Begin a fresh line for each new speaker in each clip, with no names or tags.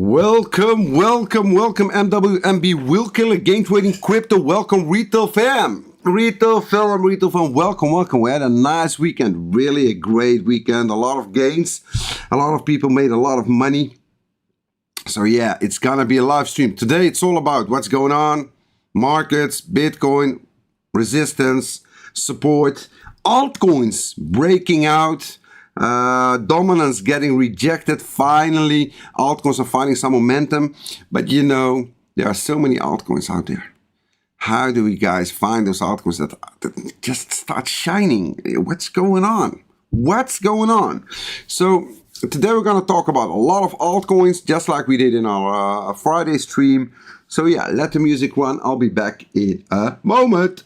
Welcome, MW Will Killer Game Trading Crypto. Welcome, retail fam. Retail fam, welcome. We had a nice weekend, really a great weekend. A lot of gains, a lot of people made a lot of money. So yeah, it's gonna be a live stream. Today it's all about what's going on, markets, Bitcoin, resistance, support, altcoins breaking out, dominance getting rejected. Finally, altcoins are finding some momentum, but you know, there are so many altcoins out there. How do we guys find those altcoins that just start shining? What's going on? So today we're going to talk about a lot of altcoins, just like we did in our Friday stream. So yeah, let the music run. I'll be back in a moment.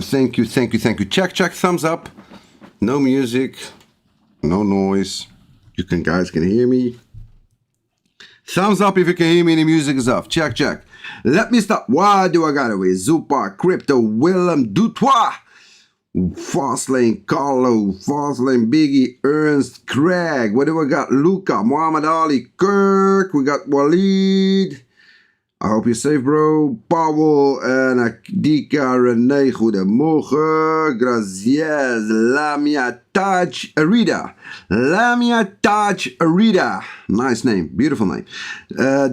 Thank you. Check, thumbs up. No music, no noise. You guys can hear me. Thumbs up if you can hear me and the music is off. Check. Let me start. Why do I got away? Zupa, Crypto, Willem, Dutois, Fastlane, Carlo, Fastlane, Biggie, Ernst, Craig. What do I got? Luca, Muhammad Ali, Kirk. We got Walid. I hope you're safe, bro. Paul en Akdika, René, goedemorgen. Gracias. Lamia Taj Arida. Nice name. Beautiful name.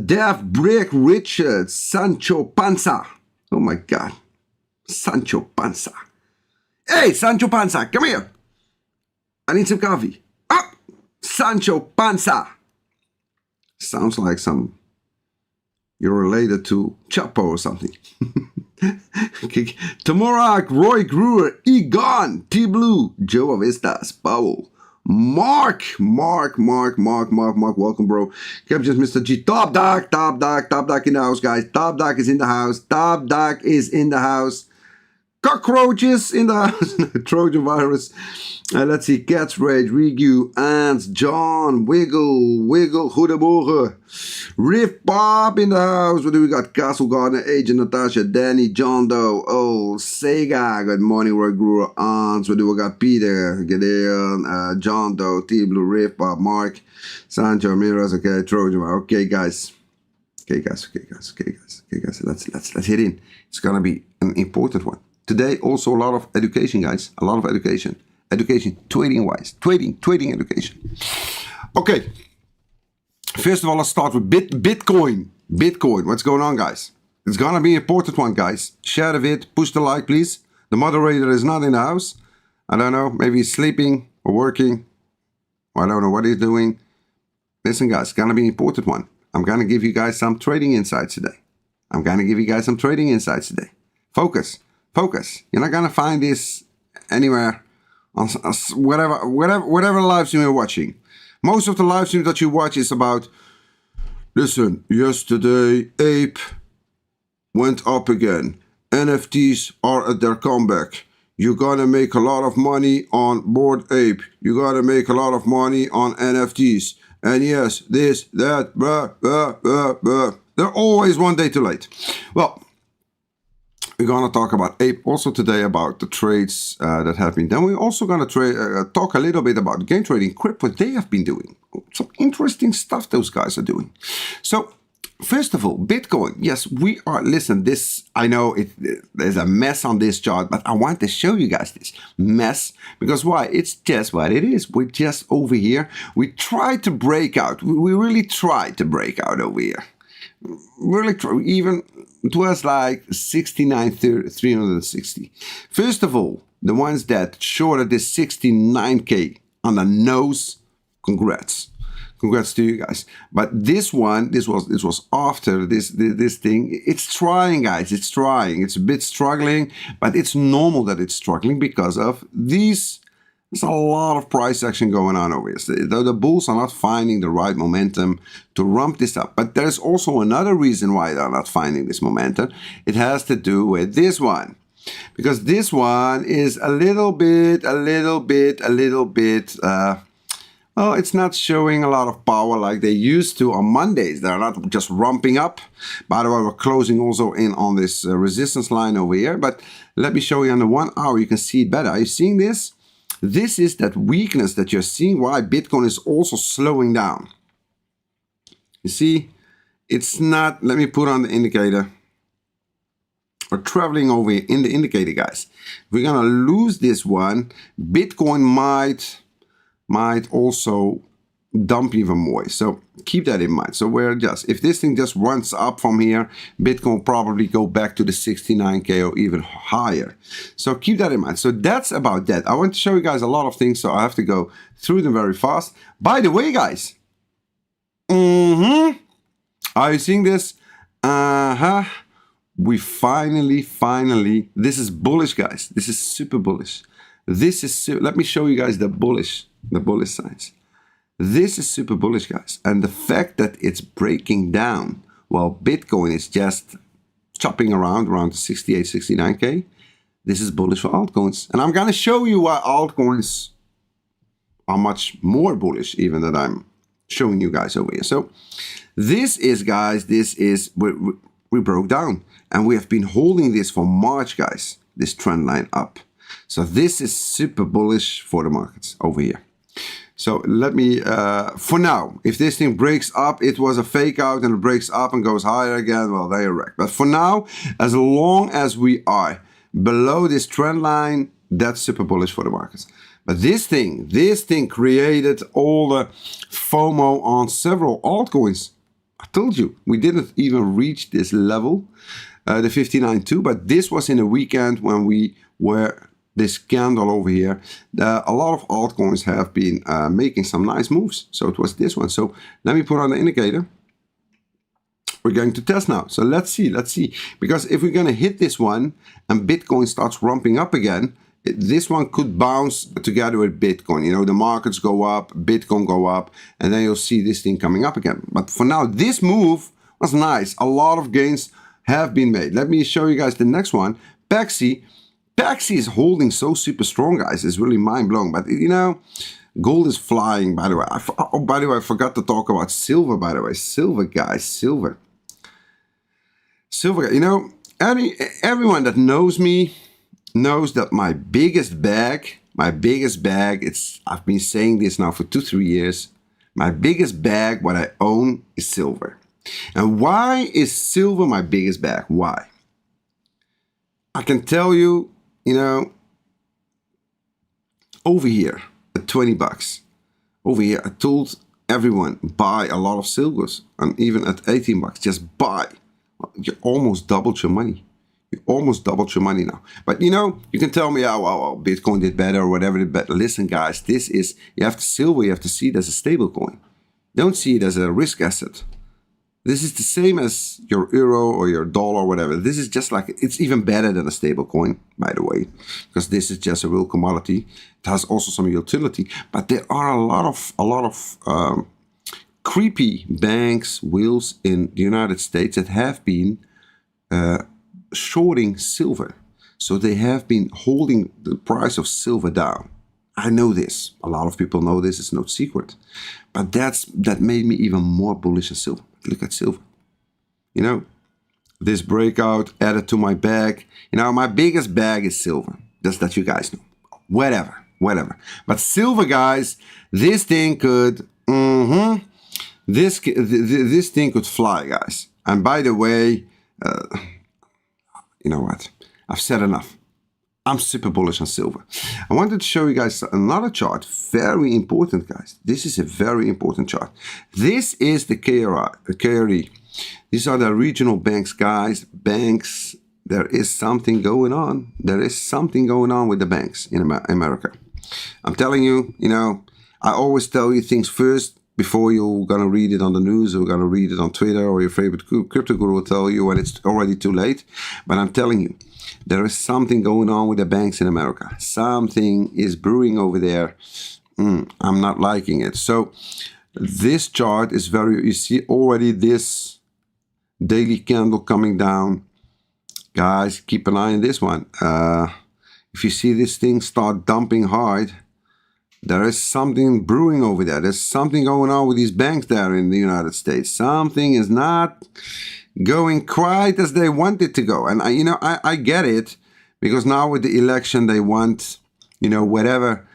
Dev Brick Richard. Sancho Panza. Oh my God. Sancho Panza. Hey, Sancho Panza, come here. I need some coffee. Up. Sancho Panza. Sounds like some... You're related to Chapo or something. Tamorak, Roy Gruer, Egon, T-Blue, Joe Avistas, Powell, Mark, welcome, bro. Captions, Mr. G, Top Doc in the house, guys. Top Doc is in the house. Cockroaches in the house. Trojan virus. Let's see. Cats Rage, Regu, Ants, John, Wiggle, goedemorgen. Riff Pop in the house. What do we got? Castle Gardener, Agent Natasha, Danny, John Doe, Sega. Good morning, Roy Brewer, Ants. What do we got? Peter, Gideon, John Doe, T Blue, Riff Pop, Mark, Sancho, Miras. Okay, Trojan. Okay, guys. Let's hit in. It's gonna be an important one. Today, also a lot of education, guys. A lot of education. Education, trading-wise. Trading education. Okay. First of all, let's start with Bitcoin. What's going on, guys? It's gonna be an important one, guys. Share the vid. Push the like, please. The moderator is not in the house. I don't know. Maybe he's sleeping or working. I don't know what he's doing. Listen, guys. It's gonna be an important one. I'm gonna give you guys some trading insights today. Focus. You're not gonna find this anywhere on whatever live stream you're watching. Most of the live streams that you watch is about, listen, yesterday Ape went up again. NFTs are at their comeback. You're gonna make a lot of money on Bored Ape. You gotta make a lot of money on NFTs. And yes, this, that, blah. They're always one day too late. Well, We're going to talk about Ape also today, about the trades that have been done. We're also going to talk a little bit about Game Trading Crypt, what they have been doing. Some interesting stuff those guys are doing. So, first of all, Bitcoin. Yes, we are, listen, this, I know there's a mess on this chart, but I want to show you guys this mess. Because why? It's just what it is. We're just over here. We tried to break out. We really tried to break out over here. Really, even it was like 69,360. First of all, the ones that shorted this 69K on the nose, congrats to you guys. But this one, this was after this thing. It's trying, guys. It's trying. It's a bit struggling, but it's normal that it's struggling because of these. There's a lot of price action going on over here. So the bulls are not finding the right momentum to ramp this up. But there's also another reason why they're not finding this momentum. It has to do with this one. Because this one is a little bit, well, it's not showing a lot of power like they used to on Mondays. They're not just ramping up. By the way, we're closing also in on this resistance line over here. But let me show you on the 1 hour, you can see it better. Are you seeing this? This is that weakness that you're seeing why Bitcoin is also slowing down. You see, it's not, let me put on the indicator. We're traveling over here in the indicator, guys. We're gonna lose this one. Bitcoin might also dump even more. So keep that in mind. So we're just, if this thing just runs up from here, Bitcoin will probably go back to the 69K or even higher. So keep that in mind. So that's about that. I want to show you guys a lot of things, so I have to go through them very fast. By the way, guys, are you seeing this? We finally, this is bullish, guys. This is super bullish. This is, let me show you guys the bullish signs. This is super bullish, guys. And the fact that it's breaking down while Bitcoin is just chopping around the 68, 69K, this is bullish for altcoins. And I'm going to show you why altcoins are much more bullish even than I'm showing you guys over here. So this is, guys, we broke down. And we have been holding this for March, guys, this trend line up. So this is super bullish for the markets over here. So let me, for now, if this thing breaks up, it was a fake out and it breaks up and goes higher again, well, they are wrecked. But for now, as long as we are below this trend line, that's super bullish for the markets. But this thing created all the FOMO on several altcoins. I told you, we didn't even reach this level, the 59.2, but this was in a weekend when we were this candle over here. A lot of altcoins have been making some nice moves. So it was this one. So let me put on the indicator. We're going to test now. So let's see. Because if we're going to hit this one and Bitcoin starts ramping up again, this one could bounce together with Bitcoin. You know, the markets go up, Bitcoin go up, and then you'll see this thing coming up again. But for now, this move was nice. A lot of gains have been made. Let me show you guys the next one. Paxi is holding so super strong, guys. It's really mind-blowing. But, you know, gold is flying, by the way. By the way, I forgot to talk about silver, by the way. Silver, guys, silver. You know, everyone that knows me knows that my biggest bag, I've been saying this now for 2-3 years. My biggest bag, what I own, is silver. And why is silver my biggest bag? Why? I can tell you, you know, over here at 20 bucks, over here I told everyone buy a lot of silvers, and even at 18 bucks, just buy. You almost doubled your money. You almost doubled your money now. But you know, you can tell me, oh, well, Bitcoin did better or whatever did better. Listen, guys, this is, you have to silver, you have to see it as a stable coin. Don't see it as a risk asset. This is the same as your euro or your dollar or whatever. This is just like, it's even better than a stable coin, by the way, because this is just a real commodity. It has also some utility, but there are a lot of creepy banks, wheels in the United States that have been shorting silver. So they have been holding the price of silver down. I know this. A lot of people know this. It's no secret. But that made me even more bullish on silver. Look at silver. You know, this breakout added to my bag. You know, my biggest bag is silver. Just that you guys know. Whatever. But silver, guys, this thing could, this thing could fly, guys. And by the way, you know what? I've said enough. I'm super bullish on silver. I wanted to show you guys another chart. Very important, guys. This is a very important chart. This is the KRE. These are the regional banks, guys. Banks, there is something going on. There is something going on with the banks in America. I'm telling you, you know, I always tell you things first before you're gonna read it on the news or gonna read it on Twitter, or your favorite crypto guru will tell you when it's already too late. But I'm telling you, there is something going on with the banks in America. Something is brewing over there. I'm not liking it. So this chart is very, you see already this daily candle coming down. Guys, keep an eye on this one. If you see this thing start dumping hard, there is something brewing over there. There's something going on with these banks there in the United States. Something is not going quite as they want it to go. And I get it, because now with the election they want, you know, whatever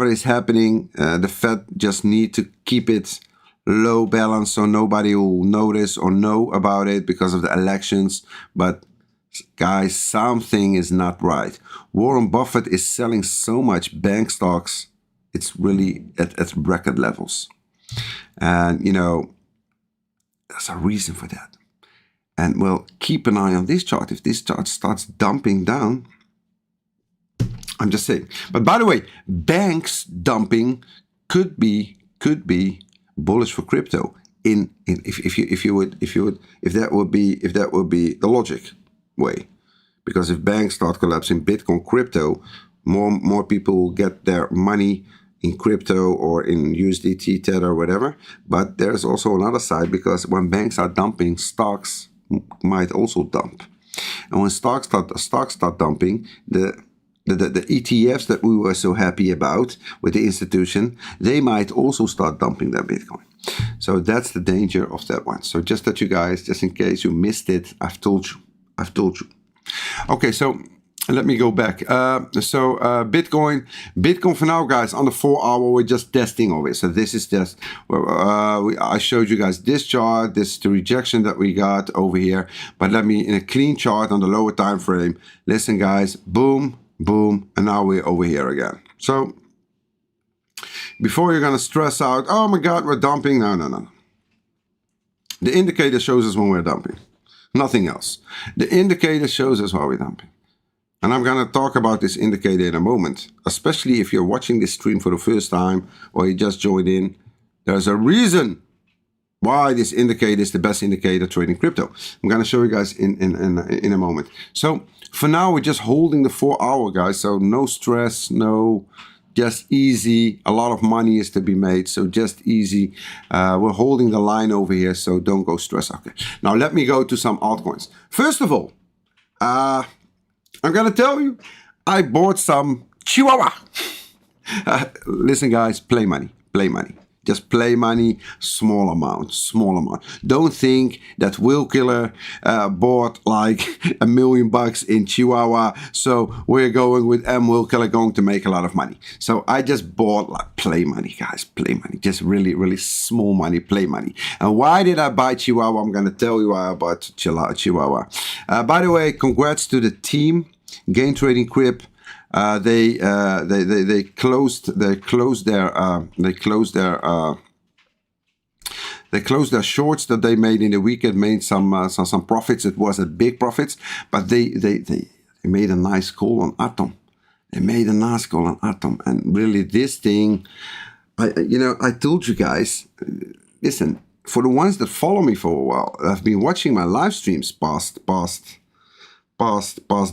is happening, the Fed just need to keep it low balance so nobody will notice or know about it because of the elections. But guys, something is not right. Warren Buffett is selling so much bank stocks. It's really at record levels. And, you know, there's a reason for that. And, well, keep an eye on this chart. If this chart starts dumping down, I'm just saying. But by the way, banks dumping could be bullish for crypto. If that would be the logic way. Because if banks start collapsing Bitcoin, crypto, more people will get their money in crypto or in USDT, Tether, whatever. But there's also another side, because when banks are dumping, stocks might also dump. And when stocks start dumping, the ETFs that we were so happy about with the institution, they might also start dumping their Bitcoin. So that's the danger of that one. So just that you guys, just in case you missed it, I've told you. Okay, so let me go back. Bitcoin for now, guys, on the 4 hour, we're just testing over it. So this is just, I showed you guys this chart. This is the rejection that we got over here. But let me, in a clean chart on the lower time frame, listen, guys, boom, boom, and now we're over here again. So before you're gonna stress out, oh my God, we're dumping. No. The indicator shows us when we're dumping. Nothing else. The indicator shows us why we're dumping. And I'm going to talk about this indicator in a moment, especially if you're watching this stream for the first time or you just joined in. There's a reason why this indicator is the best indicator trading crypto. I'm going to show you guys in a moment. So for now, we're just holding the 4 hour, guys. So no stress, just easy. A lot of money is to be made, so just easy. We're holding the line over here, so don't go stress. Okay, now let me go to some altcoins. First of all, I'm gonna tell you, I bought some Chihuahua. Listen, guys, play money. Just play money, small amount. Don't think that Will Killer bought like $1 million in Chihuahua, so we're going with Will Killer going to make a lot of money. So I just bought, like, play money, guys, play money. Just really small money, play money. And why did I buy Chihuahua? I'm gonna tell you why I bought Chihuahua. By the way, congrats to the team, Gain Trading Crip. They closed their shorts that they made in the weekend, made some profits. It wasn't big profits, but they made a nice call on Atom. And really this thing, I told you guys, listen, for the ones that follow me for a while, I've been watching my live streams past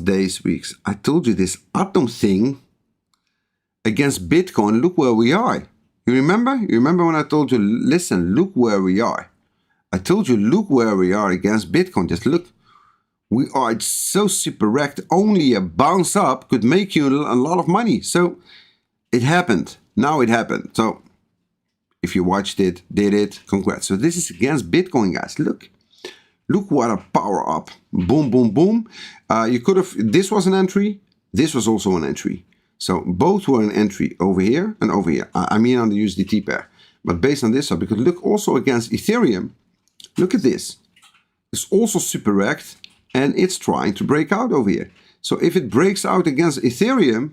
days, weeks. I told you this Atom thing against Bitcoin, look where we are. You remember? You remember when I told you, listen, look where we are. I told you, look where we are against Bitcoin. Just look. We are so super wrecked. Only a bounce up could make you a lot of money. So it happened. Now it happened. So if you watched it, did it, congrats. So this is against Bitcoin, guys. Look. Look what a power up. Boom, boom, boom. You could have, this was an entry. This was also an entry. So both were an entry over here and over here. I mean on the USDT pair. But based on this, so because look also against Ethereum, look at this. It's also super wrecked and it's trying to break out over here. So if it breaks out against Ethereum,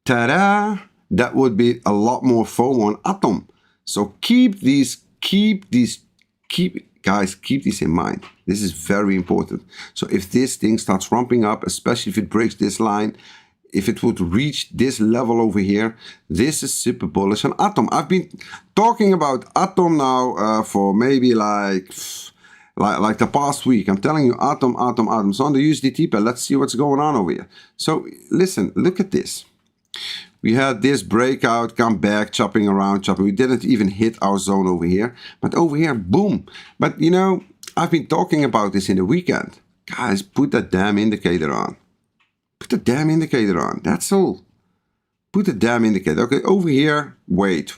ta-da, that would be a lot more FOMO on Atom. So guys, keep this in mind. This is very important. So if this thing starts ramping up, especially if it breaks this line, if it would reach this level over here, this is super bullish on Atom. I've been talking about Atom now for maybe like the past week. I'm telling you, Atom. So on the USDT pair, let's see what's going on over here. So listen, look at this. We had this breakout, come back, chopping around, chopping. We didn't even hit our zone over here. But over here, boom. But you know, I've been talking about this in the weekend. Guys, put that damn indicator on. Put the damn indicator on. That's all. Put the damn indicator. Okay, over here, wait.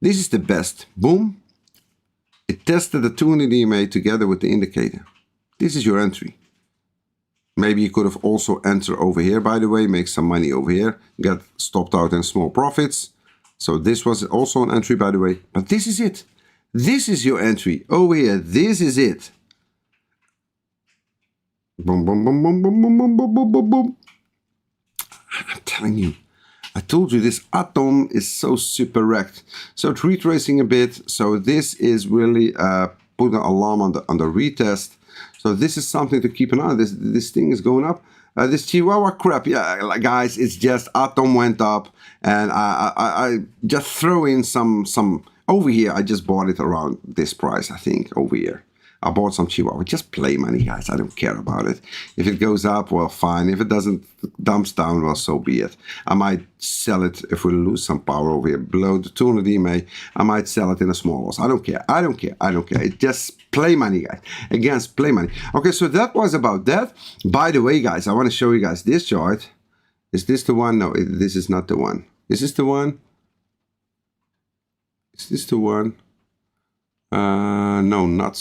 This is the best. Boom. It tested the 200 EMA together with the indicator. This is your entry. Maybe you could have also entered over here, by the way, make some money over here, get stopped out in small profits. So this was also an entry, by the way. But this is it. This is your entry over here. This is it. Boom, boom, boom, boom, boom, boom, boom, boom, boom, boom, boom. I'm telling you. I told you this Atom is so super wrecked. So it's retracing a bit. So this is really putting an alarm on the retest. So this is something to keep an eye on. This thing is going up. This Chihuahua crap, yeah, guys, it's just Atom went up, and I just throw in some over here. I just bought it around this price, I think, over here. I bought some Chihuahua. Just play money, guys. I don't care about it. If it goes up, well, fine. If it doesn't, dumps down, well, so be it. I might sell it if we lose some power over here below the 200 EMA. I might sell it in a small loss. I don't care. I don't care. I don't care. It just play money, guys. Against play money. Okay, so that was about that. By the way, guys, I want to show you guys this chart. Is this the one? No, this is not the one. Is this the one? Is this the one? No, not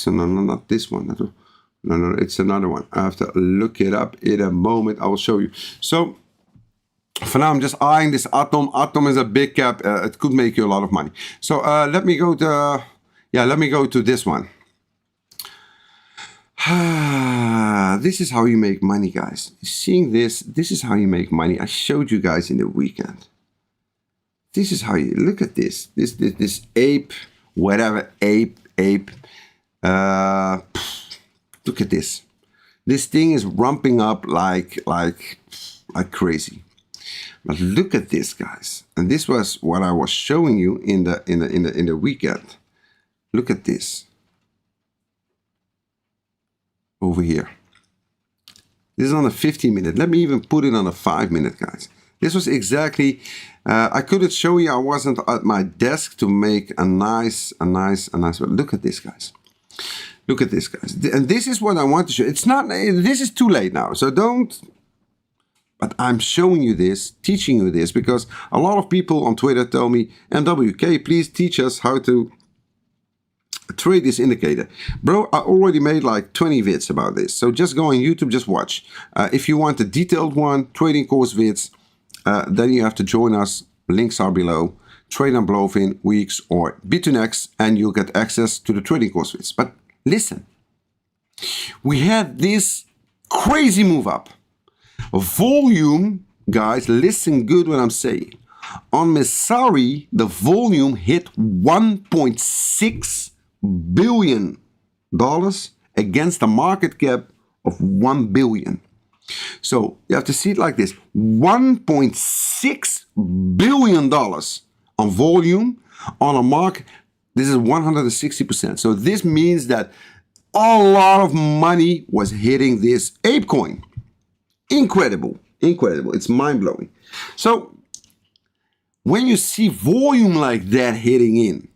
this one. No, it's another one. I have to look it up in a moment. I will show you. So for now, I'm just eyeing this Atom. Atom is a big cap. It could make you a lot of money. So let me go to this one. This is how you make money, guys. Seeing this is how you make money. I showed you guys in the weekend. This is how you look at this. This ape, whatever, ape. Look at this. This thing is ramping up like crazy. But look at this, guys. And this was what I was showing you in the weekend. Look at this. Over here. This is on a 15-minute. Let me even put it on a 5-minute, guys. This was exactly, I couldn't show you, I wasn't at my desk to make a nice, but look at this, guys. Look at this, guys. And this is what I want to show. It's not, this is too late now, so don't, but I'm showing you this, teaching you this, because a lot of people on Twitter tell me, MWK, please teach us how to trade this indicator. Bro, I already made like 20 vids about this, so just go on YouTube, just watch. If you want a detailed one, trading course vids, then you have to join us. Links are below. Trade on Blofin, Weex, or BITUNIX, and you'll get access to the trading course vids. But listen, we had this crazy move up. Volume, guys, listen good what I'm saying. On Messari, the volume hit $1.6 billion against a market cap of $1 billion. So you have to see it like this. $1.6 billion on volume on a market. This is 160%. So this means that a lot of money was hitting this ApeCoin. Incredible. Incredible. It's mind-blowing. So when you see volume like that hitting in,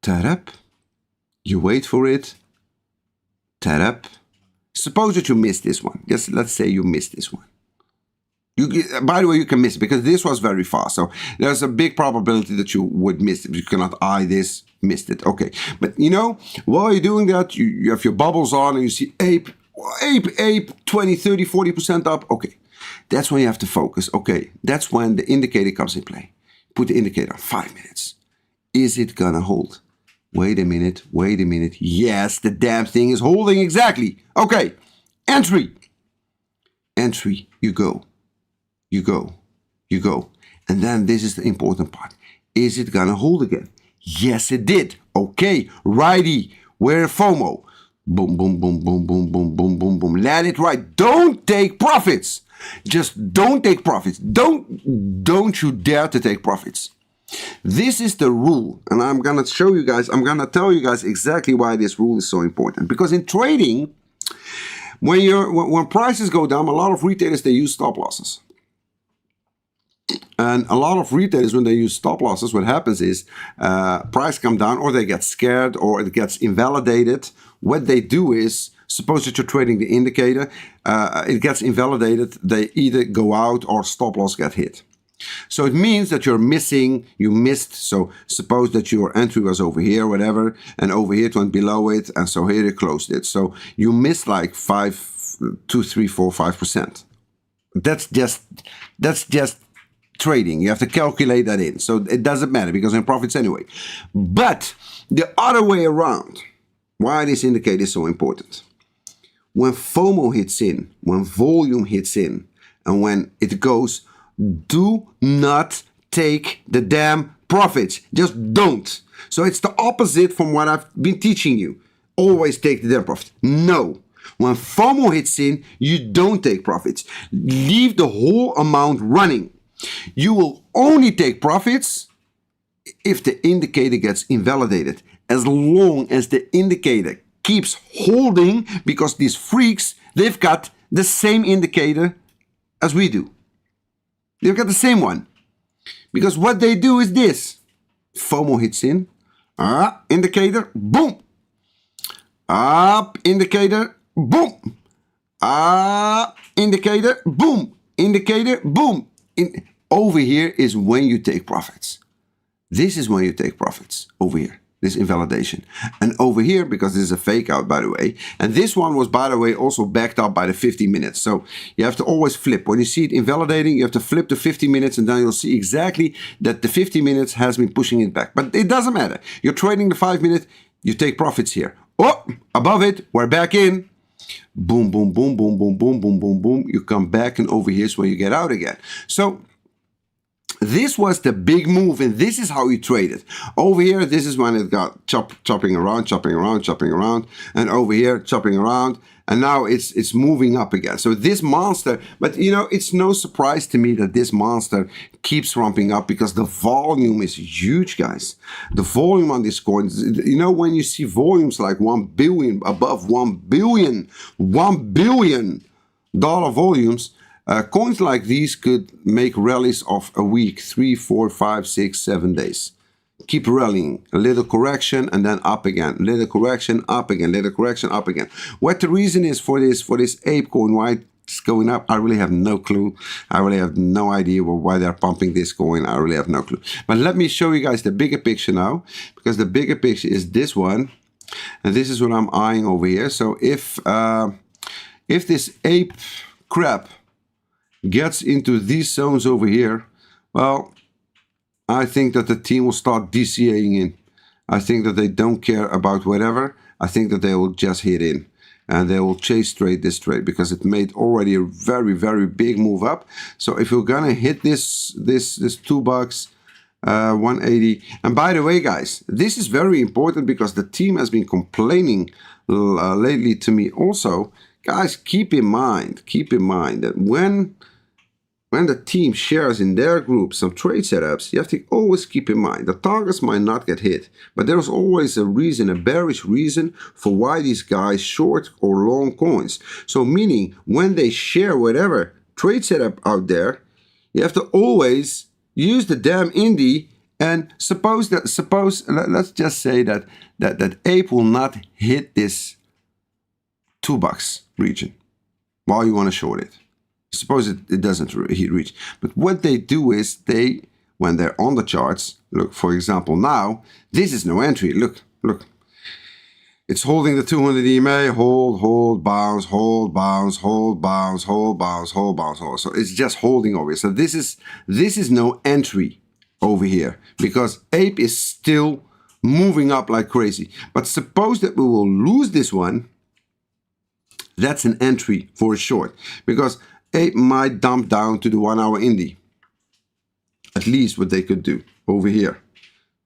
tap, you wait for it, tap. Suppose that you missed this one. Let's say you missed this one. By the way, you can miss it because this was very fast. So there's a big probability that you would miss it. You cannot eye this, missed it. Okay. But you know, while you're doing that, you have your bubbles on and you see Ape, 20, 30, 40% up. Okay. That's when you have to focus. Okay. That's when the indicator comes in play. Put the indicator on 5 minutes. Is it gonna hold? Wait a minute. Wait a minute. Yes, the damn thing is holding exactly. Okay. Entry. Entry. You go. You go, you go. And then this is the important part. Is it gonna hold again? Yes, it did. Okay, righty, where FOMO. Boom, boom, boom, boom, boom, boom, boom, boom, boom. Let it ride. Don't take profits. Just don't take profits. Don't you dare to take profits. This is the rule. And I'm gonna show you guys, I'm gonna tell you guys exactly why this rule is so important. Because in trading, when prices go down, a lot of retailers, they use stop losses. And a lot of retailers, when they use stop losses, what happens is price come down or they get scared or it gets invalidated. What they do is, suppose that you're trading the indicator, it gets invalidated. They either go out or stop loss get hit. So it means that you missed. So suppose that your entry was over here, whatever, and over here it went below it. And so here you closed it. So you missed like 2, 3, 4, 5%. That's just trading. You have to calculate that in. So it doesn't matter because in profits anyway. But the other way around, why this indicator is so important. When FOMO hits in, when volume hits in, and when it goes, do not take the damn profits. Just don't. So it's the opposite from what I've been teaching you. Always take the damn profit. No. When FOMO hits in, you don't take profits. Leave the whole amount running. You will only take profits if the indicator gets invalidated. As long as the indicator keeps holding, because these freaks, they've got the same indicator as we do. They've got the same one. Because what they do is this. FOMO hits in. Indicator, boom. Up, indicator, boom. Indicator, boom. Indicator, boom. Over here is when you take profits. This is when you take profits. Over here. This invalidation. And over here, because this is a fake out, by the way. And this one was, by the way, also backed up by the 50 minutes. So you have to always flip. When you see it invalidating, you have to flip the 50 minutes and then you'll see exactly that the 50 minutes has been pushing it back. But it doesn't matter. You're trading the 5 minute, you take profits here. Oh, above it, we're back in. Boom, boom, boom, boom, boom, boom, boom, boom, boom. You come back and over here is where you get out again. So this was the big move and this is how you trade it. Over here, this is when it got chopping around. And over here, chopping around. And now it's moving up again. So this monster, but you know, it's no surprise to me that this monster keeps ramping up because the volume is huge, guys. The volume on these coins, you know, when you see volumes like 1 billion, above 1 billion dollar volumes, coins like these could make rallies of a week, 3, 4, 5, 6, 7 days. Keep rallying, a little correction and then up again, little correction, up again, little correction, up again. What the reason is for this ApeCoin, why it's going up, I really have no clue. I really have no idea why they're pumping this coin. I really have no clue. But let me show you guys the bigger picture now, because the bigger picture is this one. And this is what I'm eyeing over here. So if this ape crap gets into these zones over here, well, I think that the team will start DCAing in. I think that they don't care about whatever. I think that they will just hit in and they will chase trade this trade because it made already a very, very big move up. So if you're gonna hit this $2, 180. And by the way, guys, this is very important because the team has been complaining lately to me also. Guys, keep in mind that when the team shares in their group some trade setups, you have to always keep in mind the targets might not get hit, but there's always a reason, a bearish reason for why these guys short or long coins. So meaning when they share whatever trade setup out there, you have to always use the damn indie. And let's just say that Ape will not hit this $2 region while you want to short it. Suppose it doesn't reach. But what they do is when they're on the charts, look, for example, now, this is no entry. Look. It's holding the 200 EMA, hold, bounce, hold, bounce, hold, bounce, hold, bounce, hold, bounce, hold. So it's just holding over here. So this is no entry over here because Ape is still moving up like crazy. But suppose that we will lose this one, that's an entry for a short because Ape might dump down to the 1 hour indie. At least what they could do over here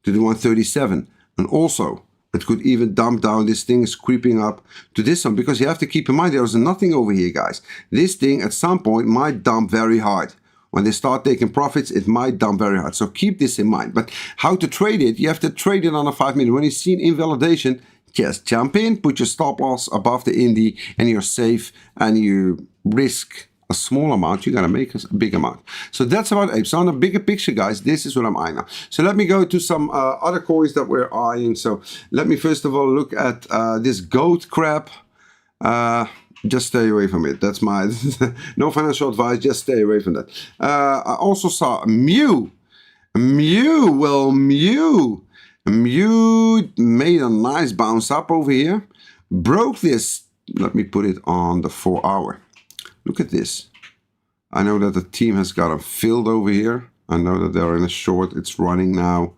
to the 137. And also it could even dump down. This thing is creeping up to this one because you have to keep in mind there's nothing over here, guys. This thing at some point might dump very hard. When they start taking profits, it might dump very hard. So keep this in mind. But how to trade it? You have to trade it on a 5 minute. When you see an invalidation, just jump in, put your stop loss above the indie, and you're safe. And you risk a small amount, you're gonna make a big amount. So that's about Ape. So on a bigger picture, guys, this is what I'm eyeing now. So let me go to some other coins that we're eyeing. So let me first of all look at this goat crap. Just stay away from it. That's my no financial advice. Just stay away from that. I also saw Mew. Well, Mew made a nice bounce up over here. Broke this. Let me put it on the 4 hour. Look at this. I know that the team has got them filled over here. I know that they're in a short. It's running now.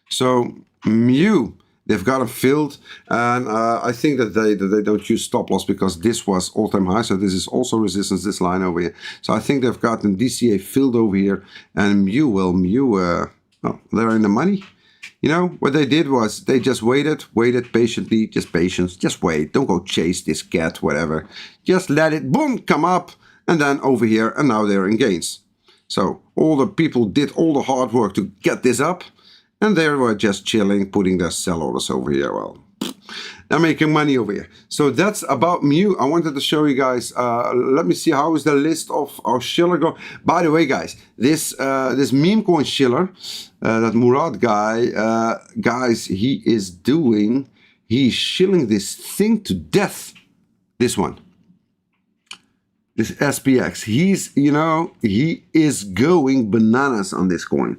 So Mew, they've got them filled. And I think that they don't use stop loss because this was all-time high. So this is also resistance, this line over here. So I think they've gotten DCA filled over here. And Mew, well, they're in the money. You know, what they did was they just waited patiently, just patience, just wait. Don't go chase this cat, whatever. Just let it, boom, come up and then over here and now they're in gains. So all the people did all the hard work to get this up and they were just chilling, putting their sell orders over here. Well, they're making money over here. So that's about Mew. I wanted to show you guys, let me see how is the list of our Schiller go. By the way, guys, this meme coin Schiller, that Murad guy, guys, he's shilling this thing to death. This one, this SPX, he is going bananas on this coin.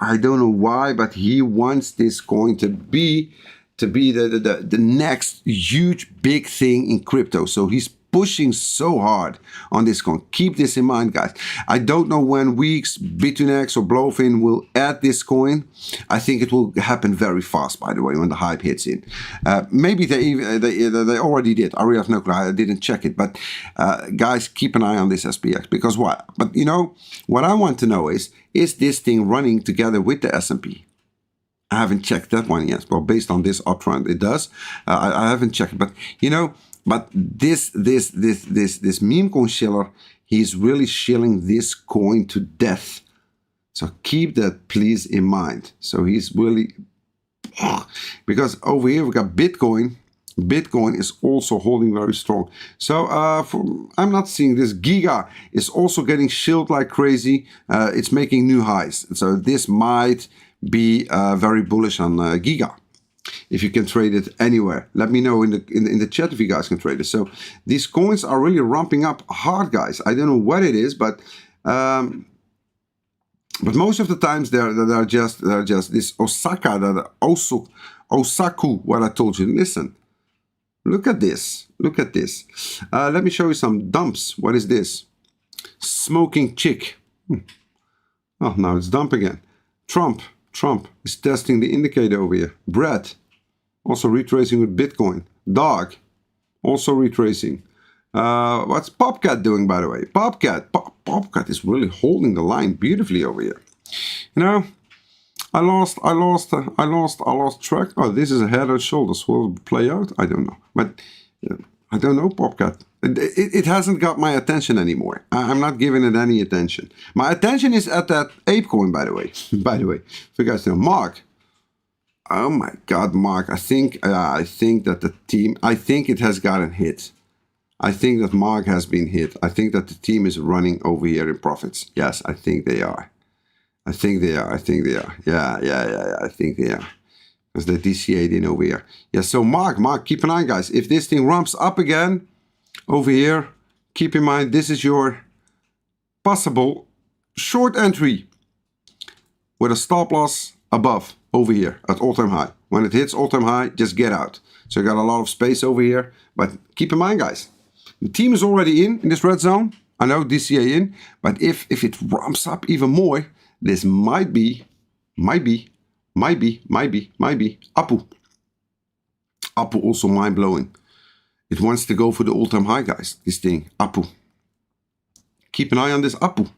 I don't know why, but he wants this coin to be the next huge big thing in crypto. So he's pushing so hard on this coin. Keep this in mind, guys. I don't know when Weex, BITUNIX or Blofin will add this coin. I think it will happen very fast, by the way, when the hype hits in. Maybe they already did. I really have no clue. I didn't check it. But guys, keep an eye on this SPX. Because what? But you know, what I want to know is this thing running together with the S&P? I haven't checked that one yet. Well, based on this uptrend, it does. I haven't checked it, but you know, this meme coin Schiller, he's really shilling this coin to death. So keep that please in mind. So he's really, because over here we got Bitcoin. Bitcoin is also holding very strong. So I'm not seeing this. Giga is also getting shilled like crazy. It's making new highs. So this might be very bullish on Giga. If you can trade it anywhere, let me know in the chat if you guys can trade it. So these coins are really ramping up hard, guys. I don't know what it is, but most of the times they're just this Osaku, what I told you. Listen, look at this. Look at this. Let me show you some dumps. What is this? Smoking chick. Oh, now it's dump again. Trump is testing the indicator over here. Brad, also retracing with Bitcoin. Dog, also retracing. What's Popcat doing, by the way? Popcat is really holding the line beautifully over here. You know, I lost track. Oh, this is a head and shoulders. Will it play out? I don't know. But I don't know, Popcat. It hasn't got my attention anymore. I'm not giving it any attention. My attention is at that ApeCoin, by the way. If you guys know, Mark. Oh my God, Mark. I think that the team, I think it has gotten hit. I think that Mark has been hit. I think that the team is running over here in profits. Yes, I think they are. Yeah, I think they are. I think they are. Because they DCA'd in over here. Yeah, so Mark, keep an eye, guys. If this thing ramps up again, over here, keep in mind, this is your possible short entry with a stop loss above over here at all-time high. When it hits all-time high, just get out. So you got a lot of space over here, but keep in mind, guys, the team is already in this red zone. I know DCA in, but if it ramps up even more, this might be Apu. Apu also mind-blowing. It wants to go for the all-time high, guys, this thing, Apu. Keep an eye on this Apu.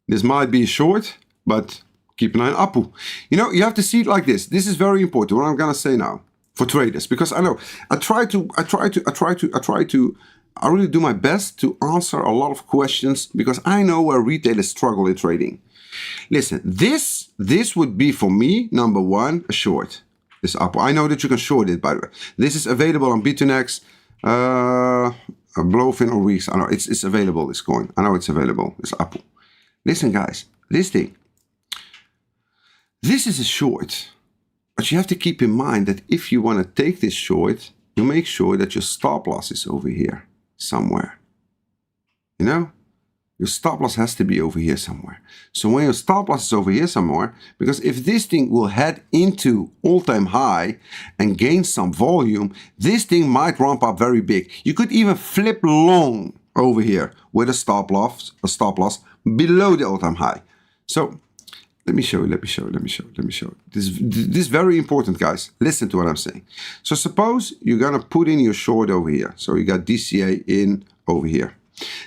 This might be short, but keep an eye on Apu. You know, you have to see it like this. This is very important, what I'm gonna say now, for traders, because I know, I really do my best to answer a lot of questions, because I know where retailers struggle in trading. Listen, this would be for me, number one, a short. This Apu. I know that you can short it, by the way. This is available on BITUNIX, Blofin or Weex. I know it's available, this coin. I know it's available, this Apu. Listen, guys, this thing. This is a short. But you have to keep in mind that if you want to take this short, you make sure that your stop loss is over here somewhere. You know? Your stop loss has to be over here somewhere. So when your stop loss is over here somewhere, because if this thing will head into all-time high and gain some volume, this thing might ramp up very big. You could even flip long over here with a stop loss below the all-time high. So let me show you. This is very important, guys. Listen to what I'm saying. So suppose you're gonna put in your short over here. So you got DCA in over here.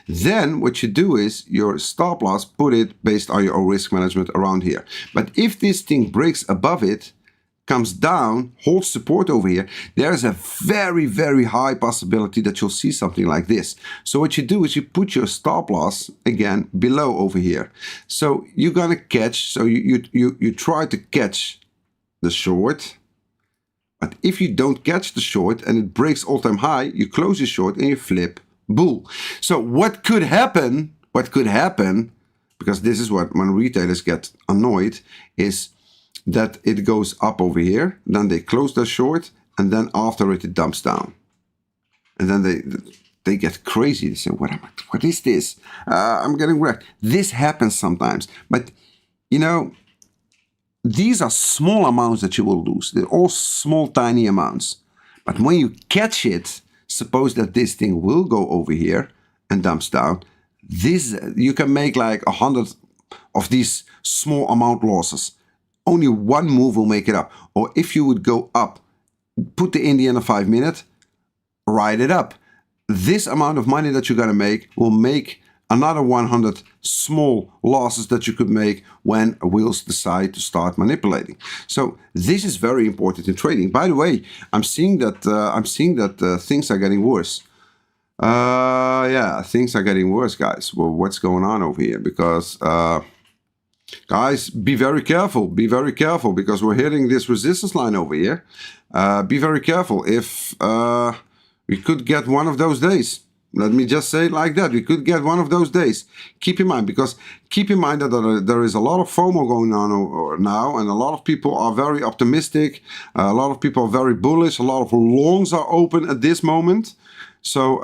Then what you do is your stop loss, put it based on your own risk management around here. But if this thing breaks above it, comes down, holds support over here, there's a very, very high possibility that you'll see something like this. So what you do is you put your stop loss again below over here. So you're gonna catch, so you try to catch the short. But if you don't catch the short and it breaks all-time high, you close your short and you flip bull. So what could happen, because this is what when retailers get annoyed, is that it goes up over here, then they close their short, and then after it dumps down. And then they get crazy. They say, what is this? I'm getting wrecked. This happens sometimes. But, you know, these are small amounts that you will lose. They're all small, tiny amounts. But when you catch it, suppose that this thing will go over here and dumps down. This, you can make like 100 of these small amount losses. Only one move will make it up. Or if you would go up, put the Indian in a 5 minute, ride it up. This amount of money that you're gonna make will make another 100 small losses that you could make when wheels decide to start manipulating. So this is very important in trading. By the way, I'm seeing that things are getting worse. Yeah, things are getting worse, guys. Well, what's going on over here? Because guys, be very careful. Be very careful because we're hitting this resistance line over here. Be very careful. If we could get one of those days. Let me just say it like that. We could get one of those days. Keep in mind, because keep in mind that there is a lot of FOMO going on now, and a lot of people are very optimistic. A lot of people are very bullish. A lot of longs are open at this moment. So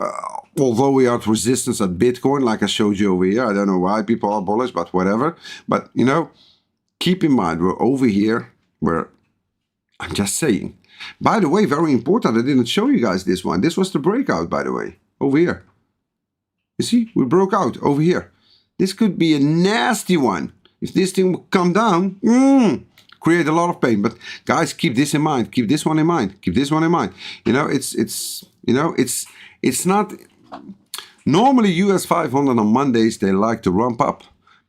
although we are at resistance at Bitcoin, like I showed you over here, I don't know why people are bullish, but whatever. But, you know, keep in mind, we're over here where, I'm just saying. By the way, very important, I didn't show you guys this one. This was the breakout, by the way, over here. You see, we broke out over here. This could be a nasty one. If this thing will come down, create a lot of pain. But guys, keep this in mind. Keep this one in mind. Keep this one in mind. You know, it's not. Normally, US 500 on Mondays they like to ramp up,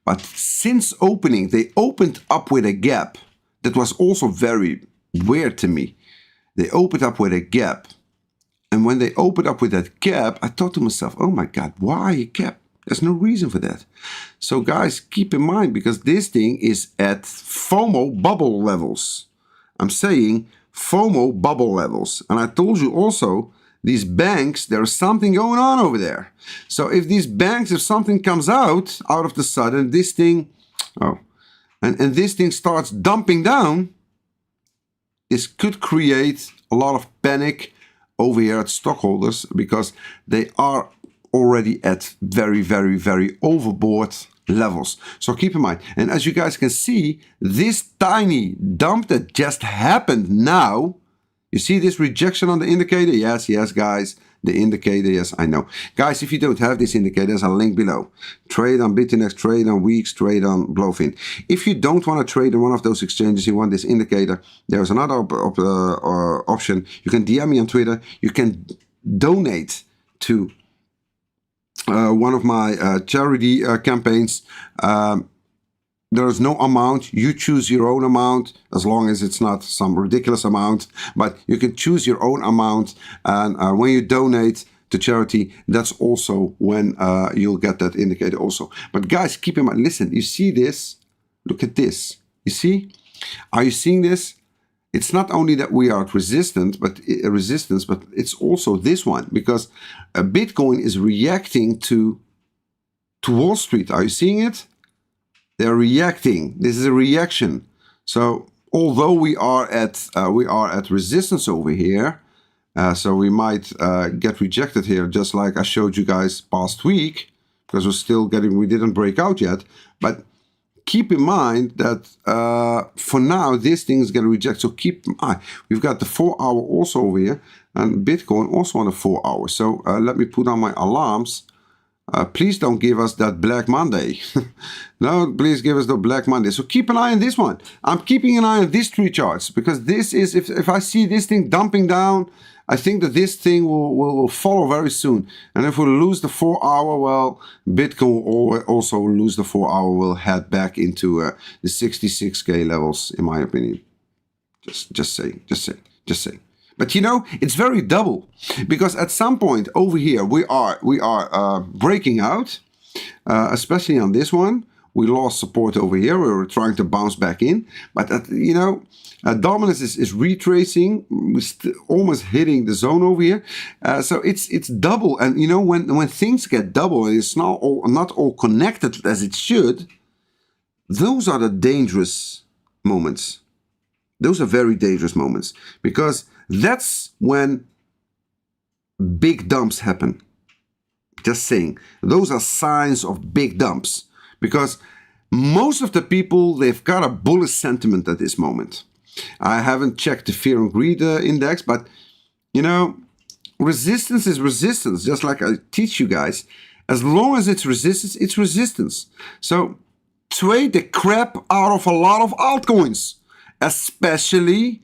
but since opening, they opened up with a gap. That was also very weird to me. They opened up with a gap. And when they opened up with that gap, I thought to myself, oh my God, why a gap? There's no reason for that. So guys, keep in mind, because this thing is at FOMO bubble levels. I'm saying FOMO bubble levels. And I told you also, these banks, there's something going on over there. So if these banks, if something comes out of the sudden, this thing, and this thing starts dumping down, this could create a lot of panic over here at stockholders, because they are already at very, very, very overboard levels. So keep in mind, and as you guys can see, this tiny dump that just happened now, you see this rejection on the indicator? Yes, yes, guys, the indicator, yes, I know. Guys, if you don't have this indicator, there's a link below. Trade on BITUNIX, trade on Weex, trade on Blofin. If you don't want to trade in one of those exchanges, you want this indicator, there's another option. You can DM me on Twitter. You can donate to one of my charity campaigns. There is no amount. You choose your own amount, as long as it's not some ridiculous amount. But you can choose your own amount, and when you donate to charity, that's also when you'll get that indicator also. But guys, keep in mind, listen, you see this? Look at this. You see? Are you seeing this? It's not only that we are at resistance, but it's also this one, because Bitcoin is reacting to Wall Street. Are you seeing it? They're reacting. This is a reaction. So although we are at resistance over here, so we might get rejected here, just like I showed you guys past week, because we didn't break out yet. But keep in mind that for now this thing is going to reject. So keep in mind, we've got the 4 hour also over here, and Bitcoin also on the 4 hour. So let me put on my alarms. Please don't give us that Black Monday. No, please give us the Black Monday. So keep an eye on this one. I'm keeping an eye on these 3 charts, because this is, if I see this thing dumping down, I think that this thing will follow very soon. And if we lose the 4 hour, well, Bitcoin will also lose the 4 hour, will head back into the 66K levels, in my opinion. Just saying. But you know, it's very double, because at some point over here we are breaking out, especially on this one. We lost support over here. We were trying to bounce back in, but you know, dominance is retracing, almost hitting the zone over here. So it's double, and you know, when things get double and it's not all connected as it should, those are the dangerous moments. Those are very dangerous moments, because that's when big dumps happen. Just saying. Those are signs of big dumps, because most of the people, they've got a bullish sentiment at this moment. I haven't checked the fear and greed index, but you know, resistance is resistance, just like I teach you guys. As long as it's resistance, it's resistance. So trade the crap out of a lot of altcoins, especially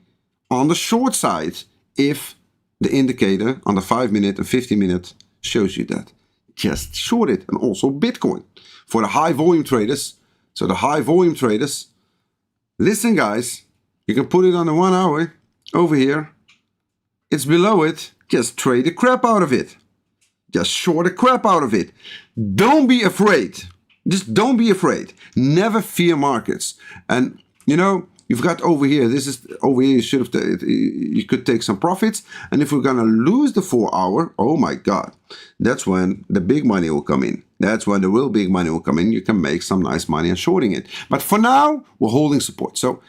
on the short side, if the indicator on the 5-minute and 50-minute shows you that. Just short it. And also Bitcoin. For the high volume traders, so the high volume traders, listen guys, you can put it on the 1 hour over here. It's below it. Just trade the crap out of it. Just short the crap out of it. Don't be afraid. Just don't be afraid. Never fear markets. And you know, you've got over here, this is over here, you could take some profits. And if we're gonna lose the 4 hour, oh my God, that's when the big money will come in. That's when the real big money will come in. You can make some nice money on shorting it. But for now, we're holding support. So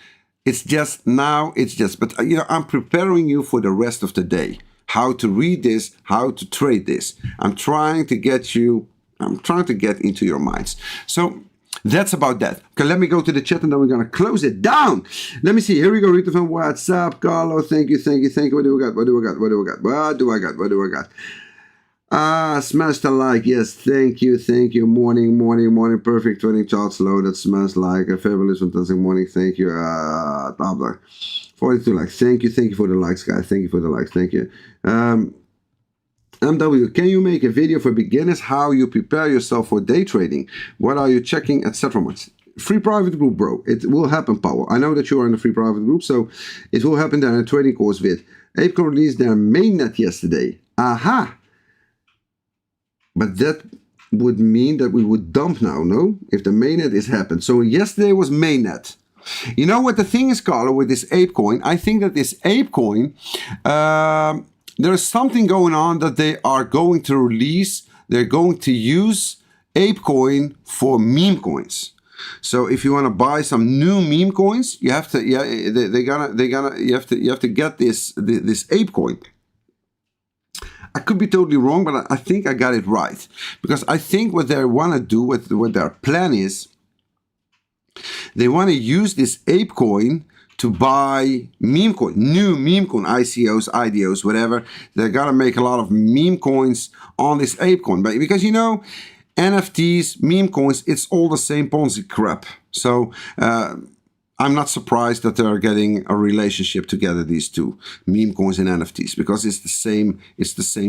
it's just now, but you know, I'm preparing you for the rest of the day. How to read this, how to trade this. I'm trying to get into your minds. So that's about that. Okay, let me go to the chat and then we're going to close it down. Let me see. Here we go. Rita from what's up, Carlo? Thank you. What do I got? Smash the like. Yes, thank you. Morning. Perfect trading charts loaded. Smash like. A fabulous fantastic morning. Thank you. 42 likes. Thank you for the likes, guys. Thank you for the likes. Thank you. MW, can you make a video for beginners how you prepare yourself for day trading? What are you checking, etc. Free private group, bro. It will happen, Paul. I know that you are in a free private group, so it will happen there in a trading course with. ApeCoin released their mainnet yesterday. Aha! But that would mean that we would dump now, no? If the mainnet is happened. So yesterday was mainnet. You know what the thing is, Carlo, with this ApeCoin? I think that this ApeCoin, there is something going on that they are going to release. They're going to use ApeCoin for meme coins. So if you want to buy some new meme coins, you have to, you have to get this ApeCoin. I could be totally wrong, but I think I got it right. Because I think what they want to do, what their plan is, they want to use this ApeCoin to buy meme coin, new meme coin, ICOs, IDOs, whatever. They're gonna make a lot of meme coins on this ApeCoin. But because you know, NFTs, meme coins, it's all the same Ponzi crap. So I'm not surprised that they're getting a relationship together, these two, meme coins and NFTs, because it's the same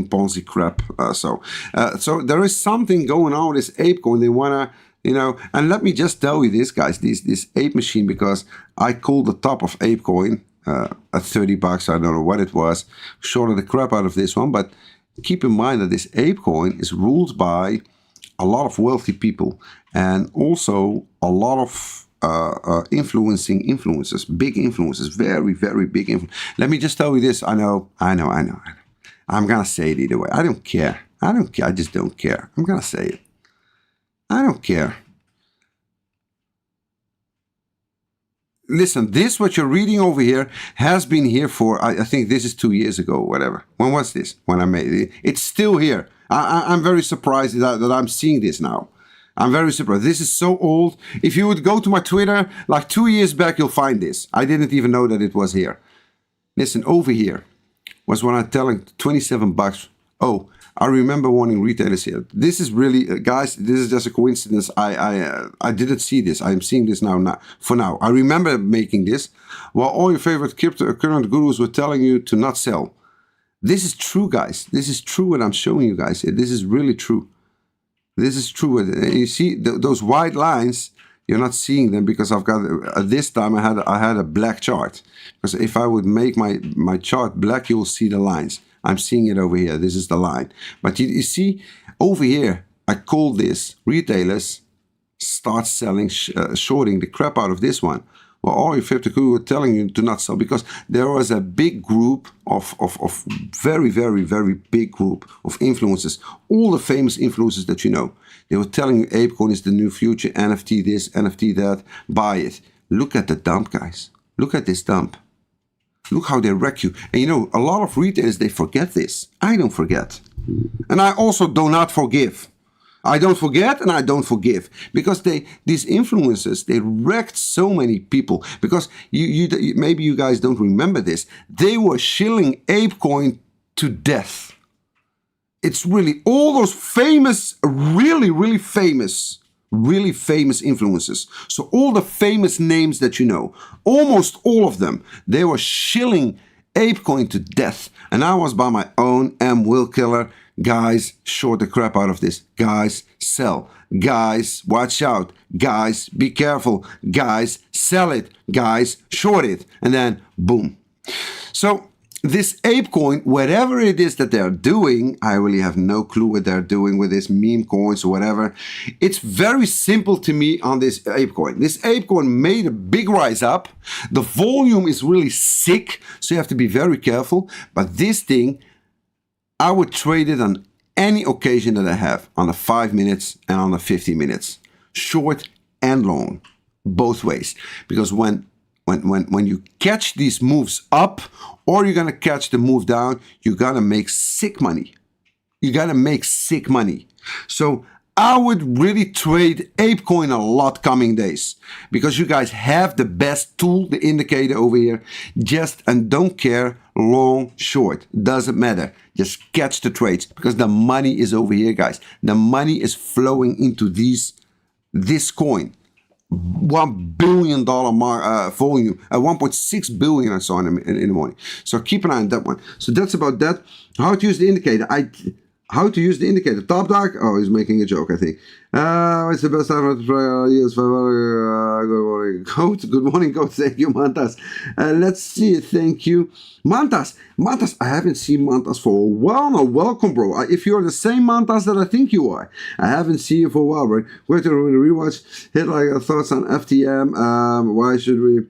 Ponzi crap. So there is something going on with this ApeCoin. They wanna, you know, and let me just tell you this, guys, this Ape machine, because I called the top of ApeCoin at 30 bucks. I don't know what it was. Shorted the crap out of this one, but keep in mind that this ApeCoin is ruled by a lot of wealthy people and also a lot of influencing influencers, big influencers, very, very big influencers. Let me just tell you this. I know. I'm gonna say it either way. I don't care. I just don't care. I'm gonna say it. I don't care. Listen, this what you're reading over here has been here for, I think this is 2 years ago, whatever. When was this? When I made it. It's still here. I'm very surprised that I'm seeing this now. I'm very surprised. This is so old. If you would go to my Twitter, like 2 years back, you'll find this. I didn't even know that it was here. Listen, over here was when I'm telling 27 bucks. Oh, I remember warning retailers here. This is really, guys, this is just a coincidence. I didn't see this. I'm seeing this now. For now, I remember making this while all your favorite cryptocurrency gurus were telling you to not sell. This is true, guys. This is true what I'm showing you guys. This is really true. This is true. You see those white lines, you're not seeing them because I've got, this time I had a black chart. Because if I would make my chart black, you will see the lines. I'm seeing it over here. This is the line. But you see, over here, I call this retailers start selling, shorting the crap out of this one. Well, all your 50 were telling you to not sell because there was a big group of very, very, very big group of influencers. All the famous influencers that you know. They were telling you ApeCoin is the new future, NFT this, NFT that, buy it. Look at the dump, guys. Look at this dump. Look how they wreck you. And you know, a lot of retailers, they forget this. I don't forget. And I also do not forgive. I don't forget and I don't forgive. Because these influencers, they wrecked so many people. Because maybe you guys don't remember this. They were shilling ApeCoin to death. It's really all those famous, really famous influencers. So all the famous names that you know, almost all of them, they were shilling ApeCoin to death. And I was by my own will killer. Guys, short the crap out of this. Guys, sell. Guys, watch out. Guys, be careful. Guys, sell it. Guys, short it. And then boom. So this ApeCoin, whatever it is that they're doing, I really have no clue what they're doing with this meme coins or whatever. It's very simple to me on this ApeCoin. This ApeCoin made a big rise up. The volume is really sick, so you have to be very careful. But this thing, I would trade it on any occasion that I have, on the 5 minutes and on the 50 minutes. Short and long, both ways. Because when you catch these moves up or you're gonna catch the move down, you're gonna make sick money. You're gonna make sick money. So I would really trade ApeCoin a lot coming days because you guys have the best tool, the indicator over here. And don't care long, short, doesn't matter. Just catch the trades because the money is over here, guys. The money is flowing into this coin. $1 billion volume, 1.6 billion I saw in the morning. So keep an eye on that one. So that's about that. How to use the indicator. How to use the indicator. Top dark. Oh, he's making a joke, I think. It's the best time to use. Good morning, coach. Good morning, coach. Thank you, Mantas. Let's see. Thank you, Mantas. Mantas. I haven't seen Mantas for a while now. Welcome, bro. If you're the same Mantas that I think you are, I haven't seen you for a while, right? Wait to rewatch. Hit like thoughts on FTM. Why should we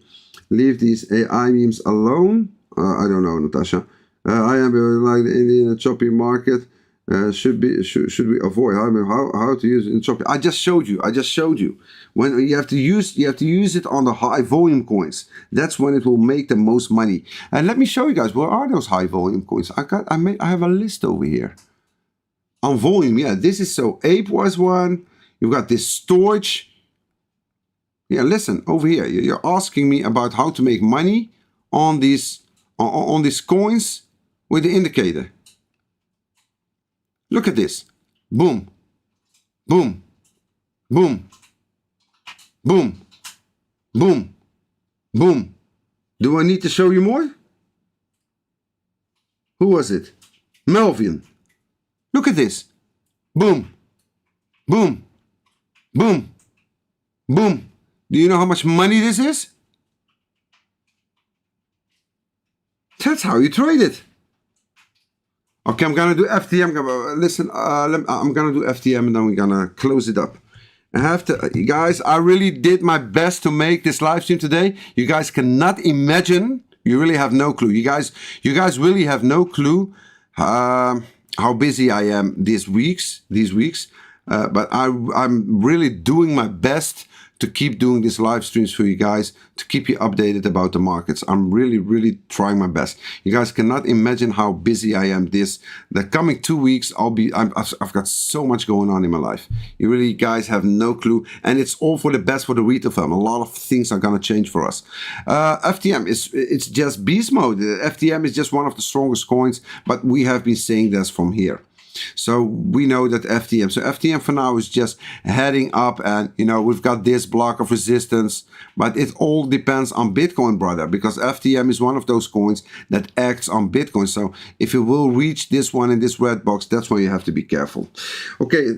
leave these AI memes alone? I don't know, Natasha. I am like the Indian choppy market. Should we avoid how to use it in shopping? I just showed you. When you have to use it on the high volume coins. That's when it will make the most money. And let me show you guys, where are those high volume coins? I have a list over here. On volume, yeah, this is so Ape was one. You've got this storage. Yeah, listen, over here, you're asking me about how to make money on these coins with the indicator. Look at this. Boom. Boom. Boom. Boom. Boom. Boom. Do I need to show you more? Who was it? Melvin. Look at this. Boom. Boom. Boom. Boom. Do you know how much money this is? That's how you trade it. Okay, I'm gonna do FTM. I'm gonna do FTM and then we're gonna close it up. Guys, I really did my best to make this live stream today. You guys cannot imagine. You really have no clue. You guys really have no clue how busy I am these weeks. But I'm really doing my best to keep doing these live streams for you guys, to keep you updated about the markets. I'm really trying my best. You guys cannot imagine how busy I am the coming 2 weeks. I've got so much going on in my life. You really guys have no clue. And it's all for the best for the retail firm. A lot of things are gonna change for us. FTM it's just beast mode. FTM is just one of the strongest coins, but we have been saying this from here. So we know that FTM for now is just heading up, and we've got this block of resistance, but it all depends on Bitcoin, brother, because FTM is one of those coins that acts on Bitcoin. So if it will reach this one in this red box, that's why you have to be careful. Okay,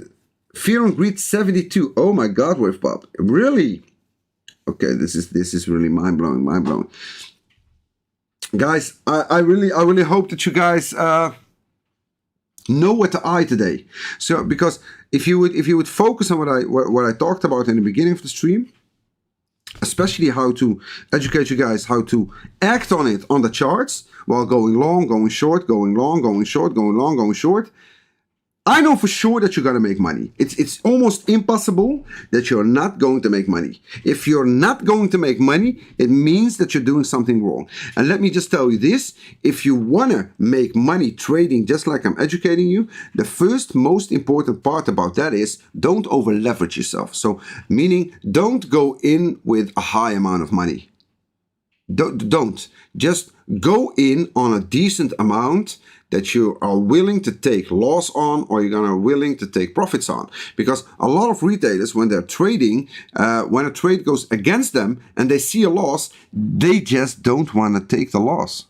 fear and greed 72. Oh my God, we've popped. Really? Okay, this is really mind-blowing. Guys, I really hope that you guys know what to eye today. So because if you would focus on what I talked about in the beginning of the stream, especially how to educate you guys how to act on it on the charts while going long, going short, going long, going short, going long, going short, I know for sure that you're going to make money. It's almost impossible that you're not going to make money. If you're not going to make money, it means that you're doing something wrong. And let me just tell you this, if you want to make money trading just like I'm educating you, the first most important part about that is don't over leverage yourself. So meaning don't go in with a high amount of money. Don't. Just go in on a decent amount that you are willing to take loss on, or you're gonna willing to take profits on. Because a lot of retailers, when they're trading, when a trade goes against them and they see a loss, they just don't want to take the loss.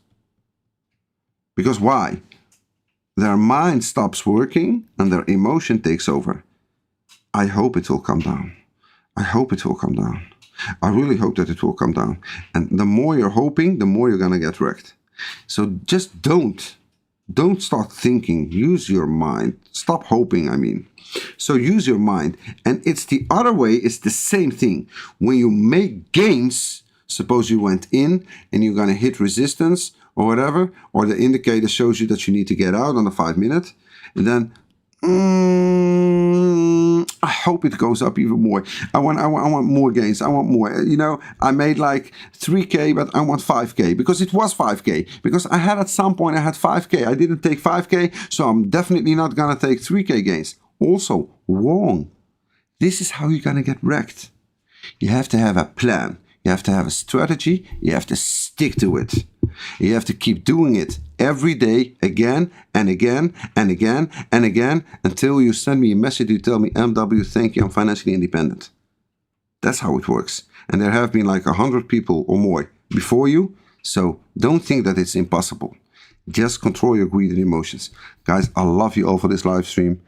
Because why? Their mind stops working and their emotion takes over. I hope it will come down. I hope it will come down. I really hope that it will come down. And the more you're hoping, the more you're gonna get wrecked. So just don't start thinking. Use your mind. Stop hoping, I mean. So use your mind. And it's the other way. It's the same thing. When you make gains, suppose you went in and you're gonna hit resistance or whatever, or the indicator shows you that you need to get out on the 5 minute, and then I hope it goes up even more. I want more gains. I want more. I made like 3K, but I want 5K because it was 5K. Because I had at some point I had 5K. I didn't take 5K, so I'm definitely not gonna take 3K gains. Also wrong. This is how you're gonna get wrecked. You have to have a plan. You have to have a strategy. You have to stick to it. You have to keep doing it every day, again and again and again and again, until you send me a message, you tell me, MW, thank you, I'm financially independent. That's how it works. And there have been like 100 people or more before you. So don't think that it's impossible. Just control your greed and emotions. Guys, I love you all for this live stream.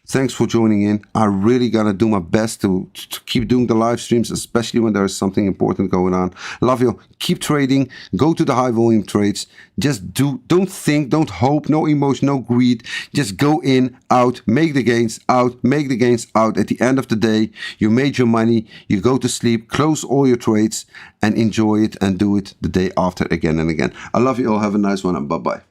Thanks for joining in. I really gotta do my best to keep doing the live streams, especially when there is something important going on. Love you. Keep trading. Go to the high volume trades. Just don't think, don't hope, no emotion, no greed. Just go in, out, make the gains, out, make the gains, out. At the end of the day, you made your money. You go to sleep, close all your trades, and enjoy it and do it the day after again and again. I love you all. Have a nice one, and bye-bye.